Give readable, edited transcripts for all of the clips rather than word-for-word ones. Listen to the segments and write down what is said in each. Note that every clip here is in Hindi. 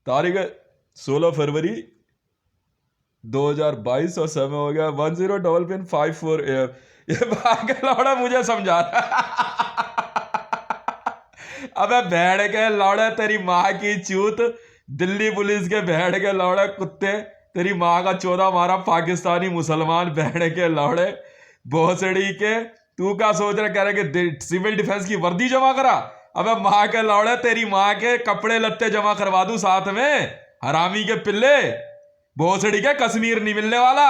तारीख है 16 फरवरी 2022 और समय हो गया 10:54 AM। ये भाग लौड़ा मुझे समझा रहा। अबे भेड़ के लौड़े तेरी माँ की चूत, दिल्ली पुलिस के भेड़ के लौड़े कुत्ते, तेरी माँ का 14 मारा पाकिस्तानी मुसलमान भेड़ के लौड़े भोसड़ी के। तू क्या सोच रहा, कह रहे कि सिविल डिफेंस की वर्दी जमा करा? अबे माँ के लौड़े तेरी माँ के कपड़े लत्ते जमा करवा दूं साथ में, हरामी के पिल्ले। भोसड़ी के कश्मीर नहीं मिलने वाला,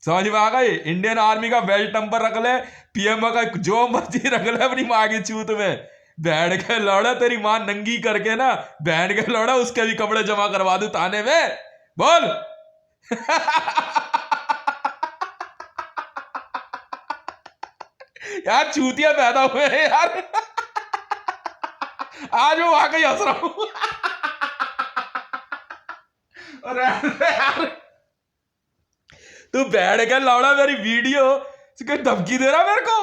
समझ में आ गई? इंडियन आर्मी का बेल्ट नंबर रख ले, पीएमओ का जो मर्जी रख ले अपनी माँ की चूत में। बैठ के लौड़ा तेरी माँ नंगी करके ना, बैठ के लौड़ा उसके भी कपड़े जमा करवा दूं थाने में, बोल। यार चूतिया पैदा हुए हैं यार। आज मैं वाकई हंस रहा हूं। अरे यार तू बैठ के लौड़ा मेरी वीडियो कोई धमकी दे रहा मेरे को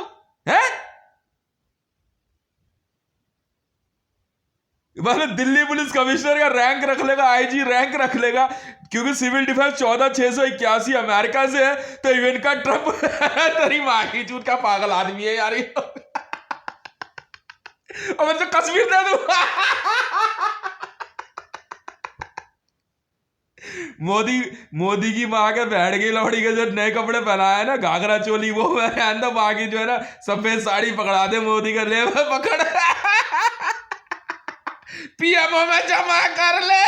है? मतलब दिल्ली पुलिस कमिश्नर का रैंक रख लेगा, आईजी रैंक रख लेगा, क्योंकि सिविल डिफेंस 14,681 अमेरिका से है, तो इवेंका ट्रंप तेरी माँ की चूत का पागल आदमी है यार। और मैं तो कश्मीर दे दूं। मोदी की माँ के बैठ गई लौड़ी के जो नए कपड़े पहनाया है ना, घाघरा चोली, वो पहन दो, बाकी जो है ना सफेद साड़ी पकड़ा दे मोदी का, ले पकड़ पीएमओ में जमा कर ले।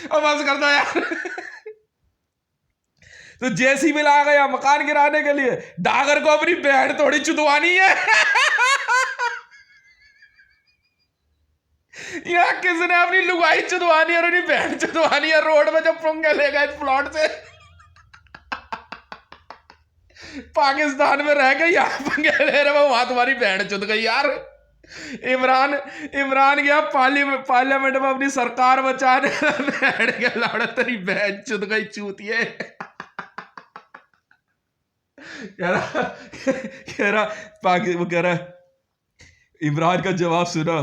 और बस कर दो यार। तो जेसीबी ला गया मकान गिराने के लिए, डागर को अपनी बहन थोड़ी चुदवानी है। यहाँ किसने अपनी लुगाई चुदवानी और अपनी बहन चुदवानी है रोड में जब पंगे ले गए प्लॉट से। पाकिस्तान में रह गए, यहाँ पंगे ले रहे, वहां तुम्हारी बहन चुद गई यार। इमरान गया पार्लियामेंट में अपनी सरकार बचाने, बैठ के लौड़ा तेरी बहन चुद गई चूतिए। वो कह रहा इमरान का जवाब सुना,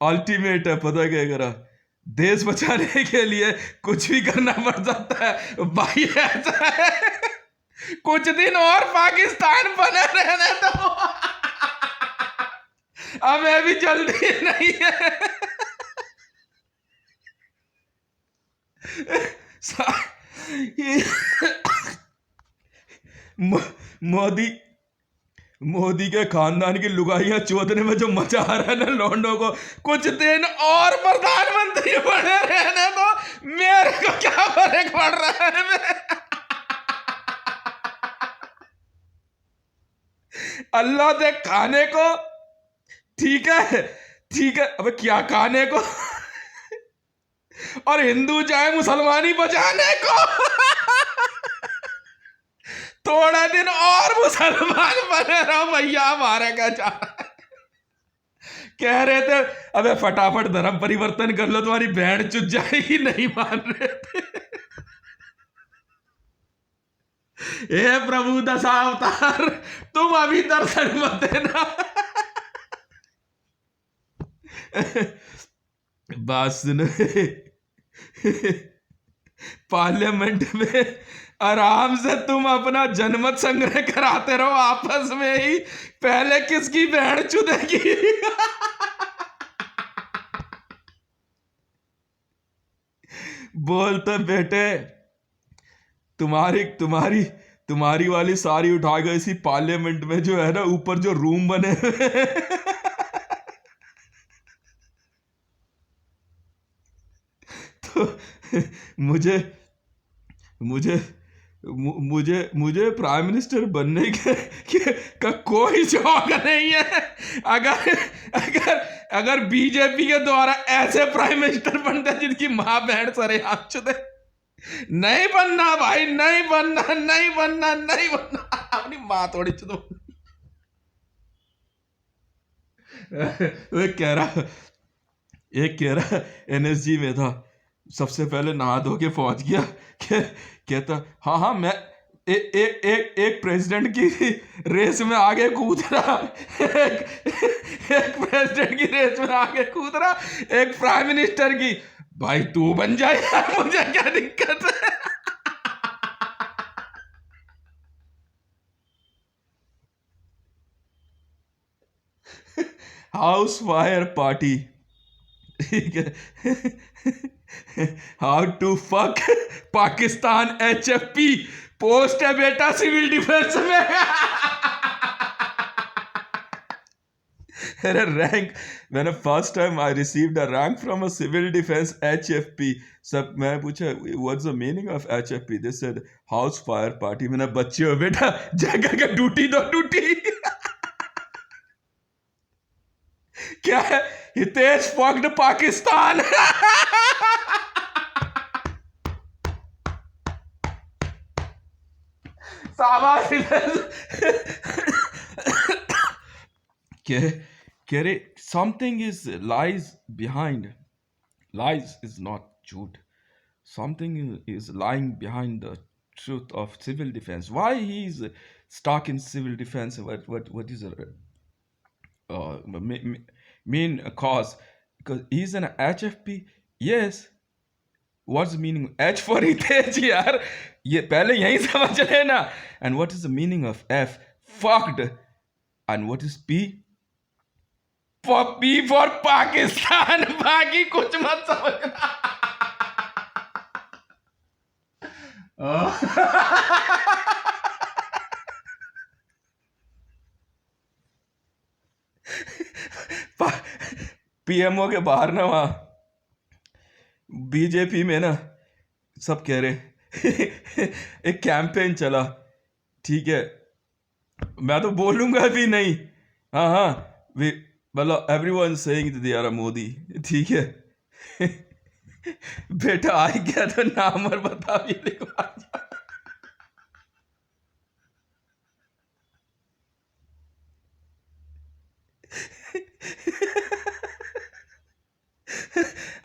अल्टीमेट है, पता क्या कह रहा, देश बचाने के लिए कुछ भी करना पड़ सकता है भाई, ऐसा है कुछ दिन और पाकिस्तान बने रहने दो, हमें भी जल्दी नहीं है। मोदी के खानदान की लुगाइयां चोदने में जो मजा आ रहा है ना लौंडों को, कुछ दिन और प्रधानमंत्री बने रहने दो, मेरे को क्या फर्क पड़ रहा है। अल्लाह दे खाने को, ठीक है ठीक है, अब क्या खाने को, और हिंदू चाहे मुसलमानी बचाने को। थोड़ा दिन और मुसलमान बने रहो भैया, हमारे क्या चाह रहा है? कह रहे थे अबे फटाफट धर्म परिवर्तन कर लो, तुम्हारी बहन चुत जाएगी, नहीं मान रहे थे। हे प्रभु दशावतार, तुम अभी दर्शन मत देना। बात सुनो, पार्लियामेंट में आराम से तुम अपना जनमत संग्रह कराते रहो आपस में ही, पहले किसकी बहन चुदेगी। बोल तो बेटे, तुम्हारी तुम्हारी तुम्हारी वाली सारी उठा गई इसी पार्लियामेंट में, जो है ना ऊपर जो रूम बने हुए। तो मुझे मुझे मुझे मुझे प्राइम मिनिस्टर बनने का कोई शौक नहीं है। अगर अगर अगर बीजेपी के द्वारा ऐसे प्राइम मिनिस्टर बनते जिनकी माँ बहन सरेआम चुदे, नहीं बनना भाई, नहीं बनना, नहीं बनना, नहीं बनना, अपनी माँ थोड़ी चुदो। कह रहा एनएसजी में था, सबसे पहले नहा धो के पहुंच गया, कहता हाँ मैं एक प्रेसिडेंट की रेस में आगे कूद रहा, एक प्रेसिडेंट की रेस में आगे कूद रहा, एक प्राइम मिनिस्टर की। भाई तू बन जाए यार, मुझे क्या दिक्कत है। हाउस फायर पार्टी, ठीक है। How to fuck Pakistan HFP, post है बेटा सिविल डिफेंस में। अरे रैंक, मैंने first time I received a rank from a civil defence HFP। सब मैं पूछा what's the meaning of HFP, this said house fire party. मैंने बच्चे हो बेटा, जगह का ड्यूटी दो ड्यूटी। क्या है, हितेश फक्ड पाकिस्तान। शाबाश कह कह रहे something is lies behind, lies is not truth, something is lying behind the truth of civil defense. Why he is stuck in civil defense? What is the main cause? Because he's an HFP. Yes, what's the meaning H for Hitesh यार, ये पहले यही समझ लेना। And what is the meaning of F, fucked? And what is P? For P for Pakistan. बाकी कुछ मत समझना। PMO के बाहर ना, वहाँ BJP में ना सब कह रहे एक कैंपेन चला, ठीक है, मैं तो बोलूंगा भी नहीं। हाँ हाँ, मतलब everyone saying they are Modi, ठीक है। बेटा आ गया तो नाम और बता भी लिखवा।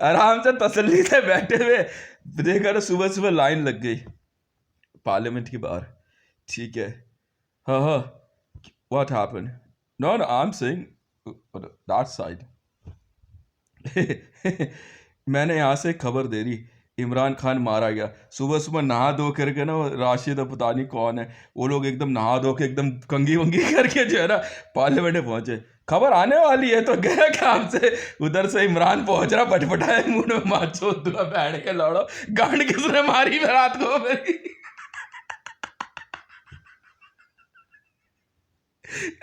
आराम से तसल्ली से बैठे हुए देखा तो सुबह सुबह लाइन लग गई पार्लियामेंट के बाहर, ठीक है। हाँ हाँ, what happened? No no, I am saying that side. मैंने यहाँ से खबर दे दी, इमरान खान मारा गया। सुबह सुबह नहा धो करके ना, राशिद पता नहीं कौन है, वो लोग एकदम नहा धो के एकदम कंगी वंगी करके जो है ना पार्लियामेंट में पहुंचे। खबर आने वाली है तो गया काम से, उधर से इमरान पहुंच रहा, पटपटाए मुंह में माचो दुआ बैठ के लौड़ो, गांड किसने मारी मैं रात को मेरी।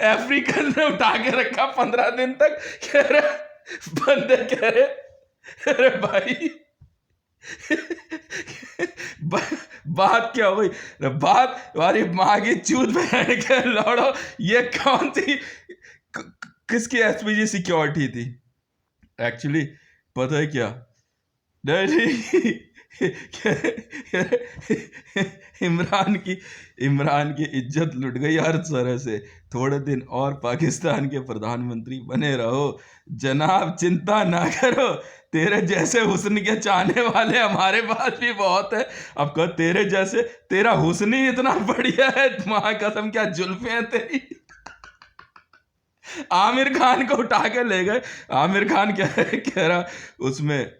अफ्रीकन ने उठा के रखा 15 दिन तक। कह रहे बंदे, कह रहे अरे भाई बात क्या हो गई? बात तुम्हारी माँ की चूत बहन के लौड़ो, ये कौन सी किसकी SPG सिक्योरिटी थी? एक्चुअली पता है क्या, नहीं इमरान की इज्जत लुट गई हर तरह से। थोड़े दिन और पाकिस्तान के प्रधानमंत्री बने रहो जनाब, चिंता ना करो, तेरे जैसे हुस्न के चाहने वाले हमारे पास भी बहुत है। अब कह तेरे जैसे, तेरा हुस्न ही इतना बढ़िया है, मां कसम क्या जुल्फे हैं तेरी। आमिर खान को उठा के ले गए। आमिर खान कह रहा उसमें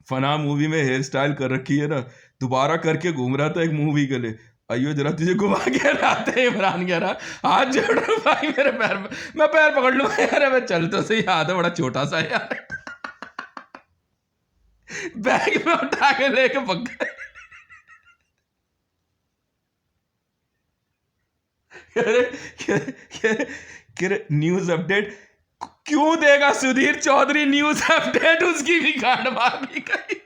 फना मूवी में हेयर स्टाइल कर रखी है ना, दोबारा करके घूम रहा था एक मूवी के लिए। अयो जरा तुझे घुमा के लाते। इमरान कह रहा हाथ जोड़ भाई मेरे पैर में, मैं पैर पकड़ लूंगा यार, मैं चल तो सही, हाथ है बड़ा छोटा सा यार। बैग में उठा के लेके पक गए। न्यूज अपडेट क्यों देगा सुधीर चौधरी न्यूज अपडेट, उसकी भी गांड मारनी गई।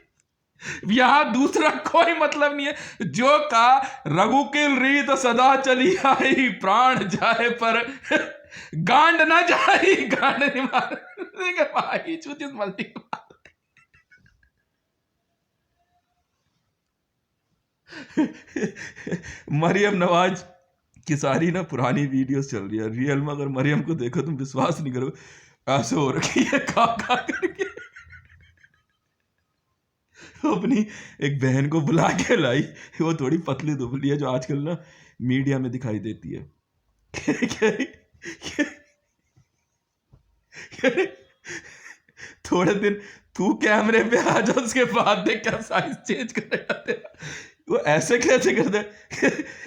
यहां दूसरा कोई मतलब नहीं है। जो का रघुकिल रीत सदा चली आई, प्राण जाए पर गांड ना जाए, गांड नहीं मार भाई चूतिस मल्टी। मरियम नवाज की सारी ना पुरानी वीडियोस चल रही है, रियल में अगर मरियम को देखो तुम विश्वास नहीं करो, ऐसे हो रखी है खा खा करके। अपनी एक बहन को बुला के लाई, वो थोड़ी पतली दुबली है जो आजकल ना मीडिया में दिखाई देती है। थोड़े दिन तू कैमरे पे आ जा, उसके बाद देख क्या साइज चेंज करेगा तेरा। वो ऐसे कैसे कर दे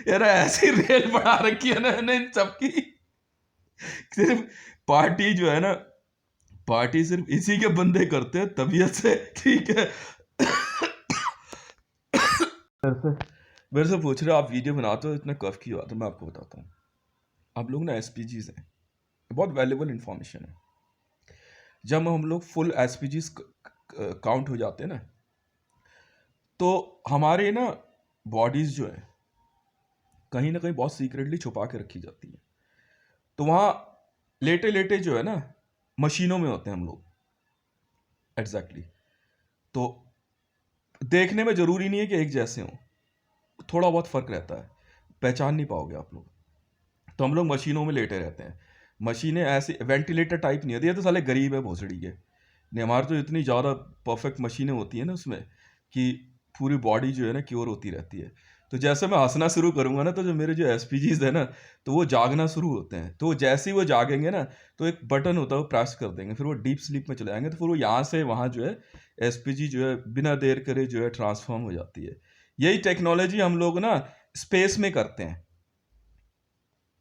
यार, ऐसी रेल बढ़ा रखी है ना इन सबकी। सिर्फ पार्टी जो है ना, पार्टी सिर्फ इसी के बंदे करते हैं तबीयत से, ठीक है। मेरे से पूछ रहे हो आप वीडियो बनाते हो, इतना कफ की बात है, मैं आपको बताता हूँ। आप लोग ना एसपीजीज हैं, बहुत वैल्यूबल इंफॉर्मेशन है। जब हम लोग फुल एसपीजीज काउंट हो जाते हैं ना, तो हमारे ना बॉडीज जो है कहीं ना कहीं बहुत सीक्रेटली छुपा के रखी जाती है। तो वहाँ लेटे लेटे जो है ना मशीनों में होते हैं हम लोग, एग्जैक्टली। तो देखने में ज़रूरी नहीं है कि एक जैसे हों, थोड़ा बहुत फ़र्क रहता है, पहचान नहीं पाओगे आप लोग। तो हम लोग मशीनों में लेटे रहते हैं। मशीनें ऐसी वेंटिलेटर टाइप नहीं होती, ये तो साले गरीब है भोसड़ी के। नहीं, हमारे तो इतनी ज़्यादा परफेक्ट मशीनें होती हैं ना उसमें कि पूरी बॉडी जो है ना क्योर होती रहती है। तो जैसे मैं हंसना शुरू करूँगा ना, तो जो मेरे जो एसपीजीज है ना, तो वो जागना शुरू होते हैं। तो जैसे ही वो जागेंगे ना, तो एक बटन होता है वो प्रेस कर देंगे, फिर वो डीप स्लीप में चले जाएंगे। तो फिर वो यहाँ से वहाँ जो है एसपीजी जो है बिना देर करे जो है ट्रांसफॉर्म हो जाती है। यही टेक्नोलॉजी हम लोग ना स्पेस में करते हैं।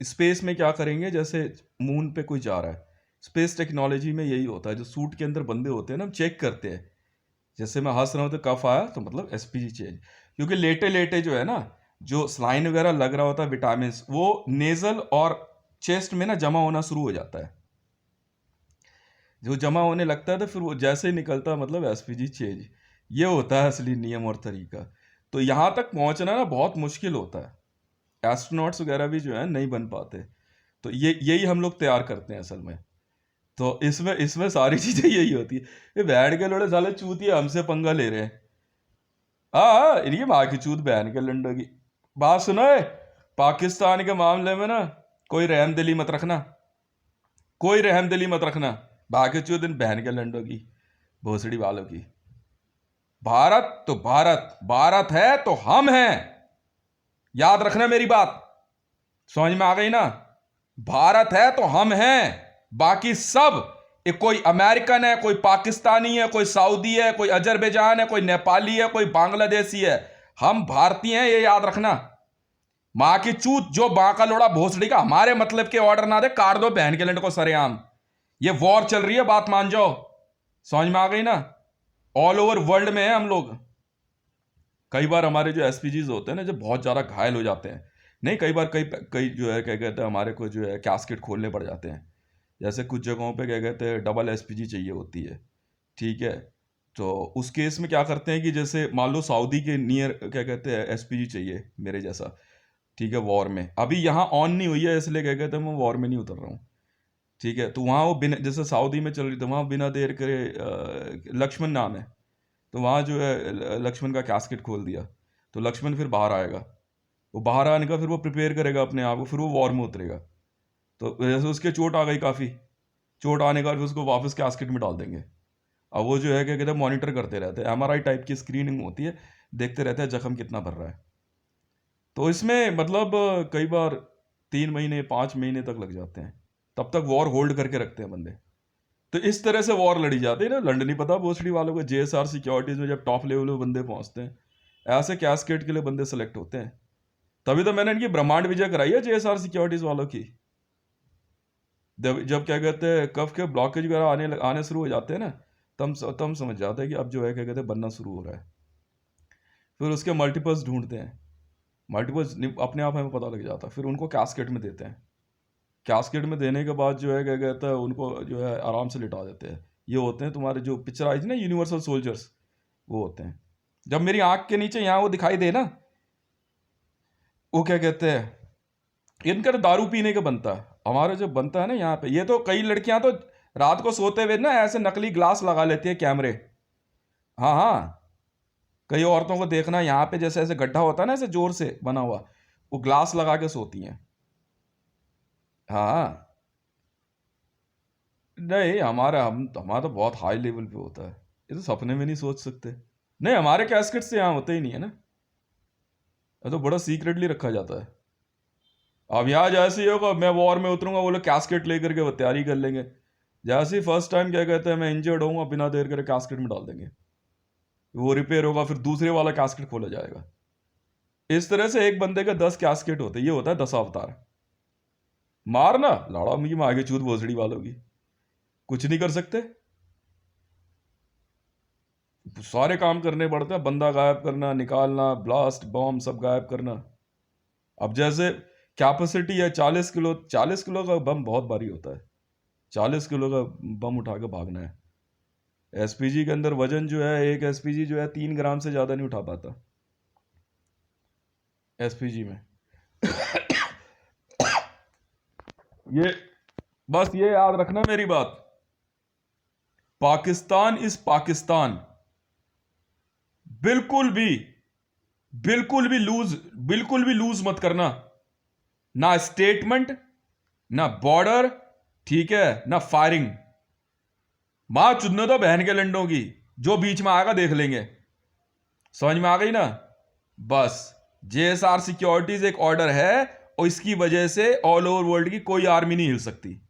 स्पेस में क्या करेंगे, जैसे मून पे कोई जा रहा है, स्पेस टेक्नोलॉजी में यही होता है। जो सूट के अंदर बंदे होते हैं ना, हम चेक करते हैं। जैसे मैं हंस रहा हूँ तो कफ आया, तो मतलब एसपीजी चेंज। क्योंकि लेटे लेटे जो है ना, जो स्लाइन वगैरह लग रहा होता है विटामिन, वो नेजल और चेस्ट में ना जमा होना शुरू हो जाता है। जो जमा होने लगता है तो फिर वो जैसे ही निकलता है मतलब एसपीजी चेंज। ये होता है असली नियम और तरीका। तो यहाँ तक पहुँचना ना बहुत मुश्किल होता है। एस्ट्रोनॉट्स वगैरह भी जो है नहीं बन पाते। तो ये यही हम लोग तैयार करते हैं असल में। तो इसमें इसमें सारी चीज़ें यही होती है। ये बैठ के लोड़े साले चूतिए हमसे पंगा ले रहे हैं। हाँ, इनकी माँ की चूत बहन के लंडो की। बात सुनो है, पाकिस्तान के मामले में ना कोई रहम दिली मत रखना, कोई रहम दिली मत रखना। बाकी चूत इन बहन के लंडो की, भोसड़ी वालों की। भारत तो भारत, भारत है तो हम हैं। याद रखना मेरी बात, समझ में आ गई ना। भारत है तो हम हैं, बाकी सब कोई अमेरिकन है, कोई पाकिस्तानी है, कोई सऊदी है, कोई अजरबैजान है, कोई नेपाली है, कोई बांग्लादेशी है। हम भारतीय हैं, ये याद रखना। मां की चूत जो बांका लोड़ा भोसड़ी का हमारे मतलब के ऑर्डर ना दे, काट दो बहन के लंड को सरेआम। ये वॉर चल रही है, बात मान जाओ। समझ में आ गई ना। ऑल ओवर वर्ल्ड में है हम लोग। कई बार हमारे जो एसपीजीज होते हैं ना, जब बहुत ज़्यादा घायल हो जाते हैं, नहीं कई बार कई कई जो है क्या कहते हैं, हमारे को जो है कैस्केट खोलने पड़ जाते हैं। जैसे कुछ जगहों पे क्या कहते हैं डबल एसपीजी चाहिए होती है, ठीक है। तो उस केस में क्या करते हैं कि जैसे मान लो सऊदी के नियर क्या कहते हैं एसपीजी चाहिए मेरे जैसा, ठीक है, वॉर में। अभी यहाँ ऑन नहीं हुई है, इसलिए क्या कहते हैं मैं वॉर में नहीं उतर रहा हूँ, ठीक है। तो वहाँ वो बिना, जैसे सऊदी में चल रही थी, वहाँ बिना देर करे लक्ष्मण नाम है, तो वहाँ जो है लक्ष्मण का कैस्केट खोल दिया। तो लक्ष्मण फिर बाहर आएगा, वो बाहर आने का फिर वो प्रिपेयर करेगा अपने आप को, फिर वो वॉर में उतरेगा। तो जैसे उसके चोट आ गई काफ़ी, चोट आने का फिर उसको वापस कैस्केट में डाल देंगे। अब वो जो है क्या कहते हैं मॉनिटर करते रहते हैं, एमआरआई टाइप की स्क्रीनिंग होती है, देखते रहते हैं जख्म कितना भर रहा है। तो इसमें मतलब कई बार 3 महीने 5 महीने तक लग जाते हैं, तब तक वॉर होल्ड करके रखते हैं बंदे। तो इस तरह से वॉर लड़ी जाती है ना। लंड नहीं पता भोसड़ी वालों को, जेएसआर सिक्योरिटीज में जब टॉप लेवल पे बंदे पहुंचते हैं, ऐसे कैस्केट के लिए बंदे सेलेक्ट होते हैं। तभी तो मैंने इनकी ब्रह्मांड विजय कराई है जेएसआर सिक्योरिटीज वालों की। जब क्या कहते हैं कफ के ब्लॉकेज वगैरह आने शुरू हो जाते हैं ना, तब समझ जाते हैं कि अब जो है क्या कहते हैं बनना शुरू हो रहा है। फिर उसके मल्टीपल्स ढूंढते हैं, मल्टीपल्स अपने आप हमें पता लग जाता है, फिर उनको कैस्केट में देते हैं। कैस्केट में देने के बाद जो है क्या कहता है उनको जो है आराम से लिटा देते हैं। ये होते हैं तुम्हारे जो पिक्चर आई थी ना यूनिवर्सल सोल्जर्स, वो होते हैं। जब मेरी आंख के नीचे यहाँ वो दिखाई दे ना, वो क्या कहते हैं इनका तो दारू पीने का बनता है। हमारा जो बनता है ना यहाँ पे, ये तो कई लड़कियां तो रात को सोते हुए ना ऐसे नकली ग्लास लगा लेती है कैमरे। हाँ हाँ, कई औरतों को देखना यहाँ पे जैसे ऐसे गड्ढा होता है ना ऐसे जोर से बना हुआ, वो ग्लास लगा के सोती हैं। हाँ, नहीं हमारा तो बहुत हाई लेवल पे होता है, ये तो सपने में नहीं सोच सकते। नहीं, हमारे कैस्केट से यहाँ होते ही नहीं है ना, ये तो बड़ा सीक्रेटली रखा जाता है। अब यहाँ जैसे ही होगा मैं वॉर में उतरूंगा, वो लोग कैस्केट लेकर के वो तैयारी कर लेंगे। जैसे ही फर्स्ट टाइम क्या कहते हैं मैं इंजर्ड हूँ, बिना देर करे कैस्केट में डाल देंगे, वो रिपेयर होगा, फिर दूसरे वाला कैस्केट खोला जाएगा। इस तरह से एक बंदे के 10 कैस्केट होते, ये होता है 10 अवतार। मारना लाड़ा मुझे आगे चूत भोसड़ी वालों की, कुछ नहीं कर सकते, सारे काम करने पड़ते हैं, बंदा गायब करना, निकालना, ब्लास्ट बॉम्ब सब गायब करना। अब जैसे कैपेसिटी है 40 किलो, 40 किलो का बम बहुत भारी होता है, 40 किलो का बम उठा के भागना है। एसपीजी के अंदर वजन जो है, एक एसपीजी जो है 3 ग्राम से ज्यादा नहीं उठा पाता एसपीजी में। ये बस ये याद रखना मेरी बात, पाकिस्तान इज पाकिस्तान। बिल्कुल भी बिल्कुल भी लूज मत करना, ना स्टेटमेंट ना बॉर्डर, ठीक है, ना फायरिंग। मां चुनने दो बहन के लंडों की, जो बीच में आएगा देख लेंगे। समझ में आ गई ना? बस जेएसआर सिक्योरिटीज एक ऑर्डर है और इसकी वजह से ऑल ओवर वर्ल्ड की कोई आर्मी नहीं हिल सकती।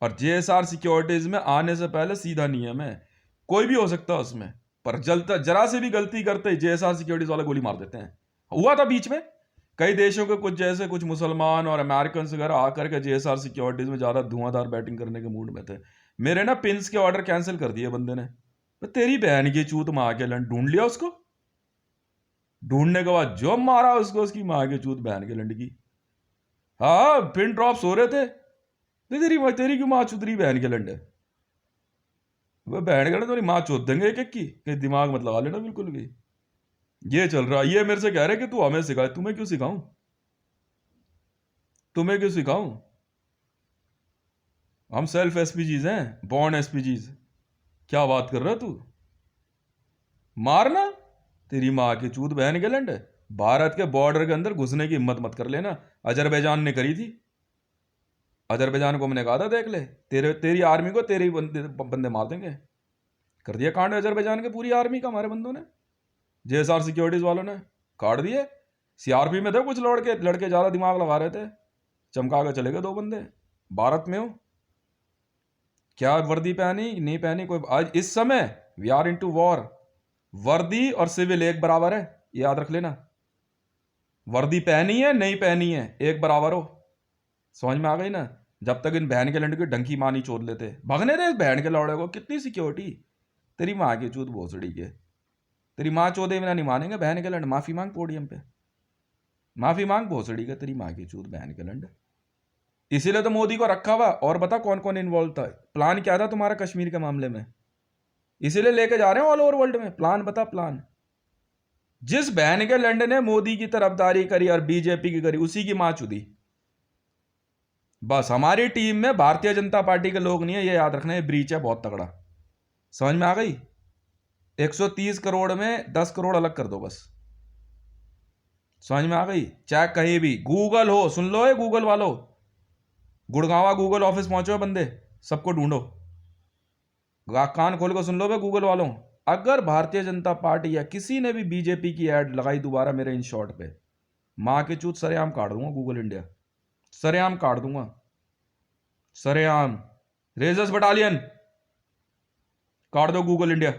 और जेएसआर सिक्योरिटीज में आने से पहले सीधा नियम है, कोई भी हो सकता है उसमें, पर जलता जरा से भी गलती करते जेएसआर सिक्योरिटीज वाले गोली मार देते हैं। हुआ था बीच में, कई देशों के कुछ जैसे कुछ मुसलमान और अमेरिकन वगैरह आकर के जेएसआर सिक्योरिटीज में ज्यादा धुआंधार बैटिंग करने के मूड में थे। मेरे ना पिंस के ऑर्डर कैंसिल कर दिए बंदे ने। तो तेरी बहन की चूत मार के लंड ढूंढ लिया उसको, ढूंढने के बाद जो मारा उसको, उसकी माँ के चूत बहन के लंड की। हाँ पिन ड्रॉप्स हो रहे थे, तेरी क्यों माँ चुतरी बहन के लंड है, वह बहन के लंड तुम्हारी माँ चोद देंगे एक एक की, कहीं दिमाग मत लगा लेना बिल्कुल भी। ये चल रहा, ये मेरे से कह रहे कि तू हमें सिखा, तुम्हें क्यों सिखाऊं, तुम्हें क्यों सिखाऊं? हम सेल्फ एसपीजीज हैं, बॉर्न एसपीजीज। क्या बात कर रहा तू? मारना तेरी माँ की चूत बहन के लंड। भारत के बॉर्डर के अंदर घुसने की हिम्मत मत कर लेना, अजरबैजान ने करी थी। अजरबैजान को मैंने कहा था देख ले, तेरी आर्मी को तेरे ही बंदे मार देंगे। कर दिया कांड अजरबैजान के पूरी आर्मी का हमारे बंदों ने, जेएसआर सिक्योरिटीज वालों ने काट दिए। सीआरपी में थे कुछ लड़के ज्यादा दिमाग लगा रहे थे, चमका के चले गए 2 बंदे। भारत में हो क्या वर्दी पहनी नहीं पहनी कोई, आज इस समय वी आर इनटू वॉर। वर्दी और सिविल एक बराबर है, याद रख लेना। वर्दी पहनी है नहीं पहनी है एक बराबर हो, समझ में आ गई ना? जब तक इन बहन के लंड की डंकी मानी चोद लेते, भगने दे इस बहन के लौड़े को, कितनी सिक्योरिटी। तेरी माँ की चूत भोसड़ी के, तेरी माँ चोदे बिना नहीं मानेंगे बहन के लंड। माफी मांग पोडियम पे, माफी मांग भोसड़ी के, तेरी माँ की चूत बहन के लंड। इसीलिए तो मोदी को रखा हुआ। और बता कौन कौन इन्वॉल्व था, प्लान क्या था तुम्हारा कश्मीर के मामले में, इसीलिए लेके जा रहे हैं ऑल ओवर वर्ल्ड में। प्लान बता, प्लान। जिस बहन के लंड ने मोदी की तरफदारी करी और बीजेपी की करी, उसी की मां चुदी। बस हमारी टीम में भारतीय जनता पार्टी के लोग नहीं है, ये याद रखना, ये ब्रीच है बहुत तगड़ा। समझ में आ गई? 130 करोड़ में 10 करोड़ अलग कर दो बस, समझ में आ गई? चाहे कहीं भी गूगल हो, सुन लो ये गूगल वालों, गुड़गांवा गूगल ऑफिस पहुंचो बंदे, सबको ढूंढो, कान खोल कर सुन लो बे गूगल वालों। अगर भारतीय जनता पार्टी या किसी ने भी बीजेपी की ऐड लगाई दोबारा मेरे इन शॉट पे, मां के चूत सरेआम काट दूंगा गूगल इंडिया, सरेआम काट दूंगा, सरेआम। रेजर्स बटालियन काट दो गूगल इंडिया।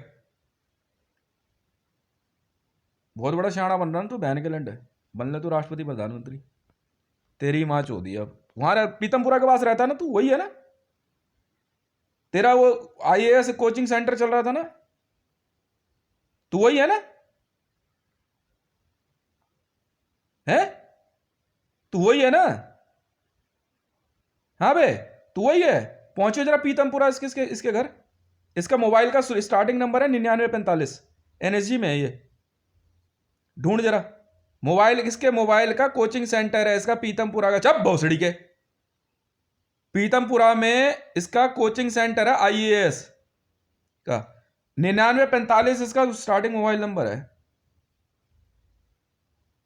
बहुत बड़ा शाना बन रहा ना तू बहन के लंड, बन ले तू राष्ट्रपति प्रधानमंत्री, तेरी मां चोदी। अब वहां पीतमपुरा के पास रहता ना तू, वही है ना तेरा वो आईएएस कोचिंग सेंटर चल रहा था ना, तू वही है ना? है तू वही है ना? हाँ बे तू वही है। पहुंचो जरा पीतमपुरा, इसके घर, इसका मोबाइल का स्टार्टिंग नंबर है 9945, एनएसजी में है ये, ढूंढ जरा मोबाइल, इसके मोबाइल का कोचिंग सेंटर है इसका पीतमपुरा का। चप भोसड़ी के, पीतमपुरा में इसका कोचिंग सेंटर है आईएएस का, 9945 इसका स्टार्टिंग मोबाइल नंबर है।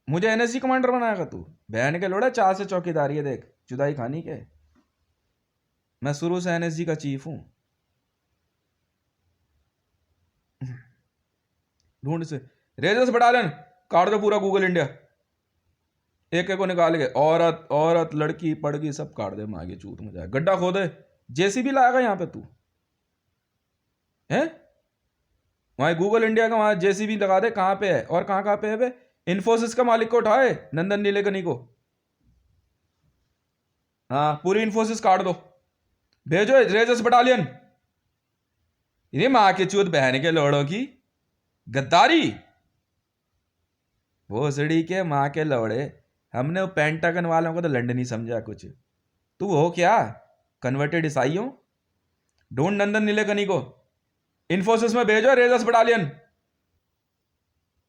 मुझे एनएसजी कमांडर बनाएगा तू? बहन के लोड़ा, 4 से चौकीदारी है देख, जुदाई खानी के। मैं शुरू से एनएसजी का चीफ हूं। ढूंढ से रेजर्स बटालियन काट दो पूरा गूगल इंडिया, एक एक को निकाल के, औरत औरत लड़की पड़गी सब काट दे, मांगे चूत में जाए, गड्ढा खोदे जेसीबी लाएगा यहाँ पे तू है? वहाँ गूगल इंडिया का वहाँ जेसीबी लगा दे, कहाँ पे है और कहाँ कहाँ पे है बे? इन्फोसिस का मालिक को उठाए, नंदन नीलेकनी को। हाँ पूरी इन्फोसिस काट दो, भेजो रेजर्स बटालियन। ये माँ के चूत बहन के लोड़ों की गद्दारी, वो सड़ी के माँ के लौड़े। हमने वो पेंटागन वालों को तो लंडन ही समझा कुछ। तू हो क्या कन्वर्टेड ईसाई हो? ढूंढ नंदन नीलेकनी को, इन्फोसिस में भेजो रेजर्स बटालियन।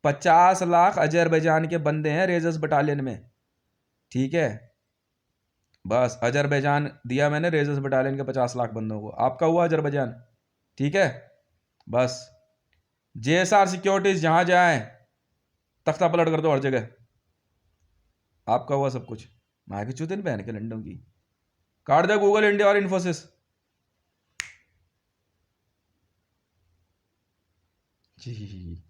50 लाख अजरबैजान के बंदे हैं रेजर्स बटालियन में, ठीक है? बस अजरबैजान दिया मैंने रेजर्स बटालियन के 50 लाख बंदों को, आपका हुआ अजरबैजान, ठीक है? बस जेएसआर सिक्योरिटीज जहां जाए तख्ता पलट कर दो हर जगह, आपका हुआ सब कुछ। माँ की चूतिन पहन के लंडन की काट दे गूगल इंडिया और इन्फोसिस। जी